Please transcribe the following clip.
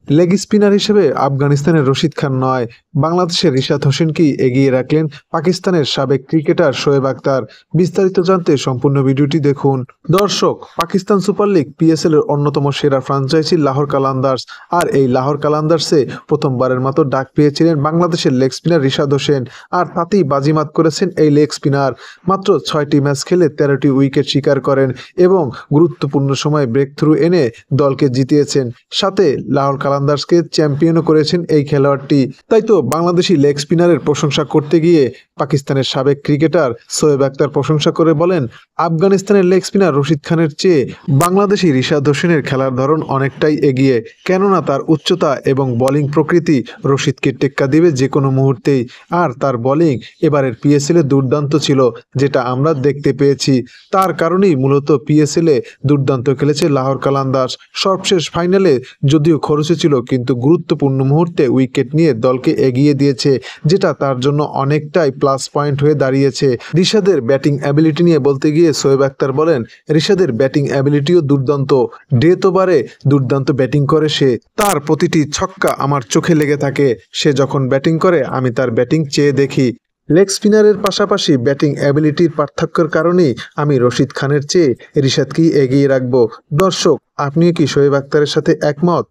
Leg spinner হিসেবে আফগানিস্তানের রশিদ খান নয়, বাংলাদেশের রিশাদ হোসেনকেই এগিয়ে রাখলেন পাকিস্তানের সাবেক ক্রিকেটার শোয়েব আখতার। বিস্তারিত জানতে সম্পূর্ণ ভিডিওটি দেখুন। দর্শক, পাকিস্তান সুপার লিগ পিএসএল এর অন্যতম সেরা ফ্রাঞ্চাইজি লাহোর কালান্দার্স। আর এই লাহোর কালান্দার্সে প্রথমবারের মতো ডাক পেয়েছিলেন বাংলাদেশের লেগ স্পিনার রিশাদ হোসেন। আর তাতেই বাজিমাত করেছেন এই লেগ স্পিনার। মাত্র 6টি ম্যাচ খেলে 13টি উইকেট শিকার করেন এবং গুরুত্বপূর্ণ সময় ব্রেক থ্রু এনে দলকে জিতিয়েছেন। সাথে লাহোর কালান্দার্সকে চ্যাম্পিয়নও করেছেন এই খেলোয়াড়টি। তাই তো বাংলাদেশি লেগ স্পিনারের প্রশংসা করতে গিয়ে পাকিস্তানের সাবেক ক্রিকেটার শোয়েব আখতার প্রশংসা করে বলেন, আফগানিস্তানের লেগ স্পিনার রশিদ খানের চেয়ে বাংলাদেশি রিশাদ হোসেনের খেলার ধরন অনেকটাই এগিয়ে, কেননা তার উচ্চতা এবং বোলিং প্রকৃতি রশিদকে টেক্কা দিবে যে কোনো মুহূর্তেই। আর তার বোলিং এবারের পিএসএল এ দুর্দান্ত ছিল, যেটা আমরা দেখতে পেয়েছি। তার কারণেই মূলত পিএসএল এ দুর্দান্ত খেলেছে লাহোর কালান্দার্স। সবশেষ ফাইনালে যদিও খরচে ছিল, কিন্তু গুরুত্বপূর্ণ মুহূর্তে উইকেট নিয়ে দলকে এগিয়ে দিয়েছে, যেটা তার জন্য অনেকটাই প্লাস পয়েন্ট হয়ে দাঁড়িয়েছে। রিশাদের ব্যাটিং অ্যাবিলিটি নিয়ে বলতে গিয়ে শোয়েব আখতার বলেন, রিশাদের ব্যাটিং অ্যাবিলিটিও দুর্দান্ত। ডেথওভারে দুর্দান্ত ব্যাটিং করে সে। তার প্রতিটি ছক্কা আমার চোখে লেগে থাকে। সে যখন ব্যাটিং করে আমি তার ব্যাটিং চেয়ে দেখি। লেগ স্পিনারের পাশাপাশি ব্যাটিং অ্যাবিলিটির পার্থক্যের কারণেই আমি রশিদ খানের চেয়ে রিশাদকেই এগিয়ে রাখব। দর্শক, আপনিও কি শোয়েব আখতারের সাথে একমত?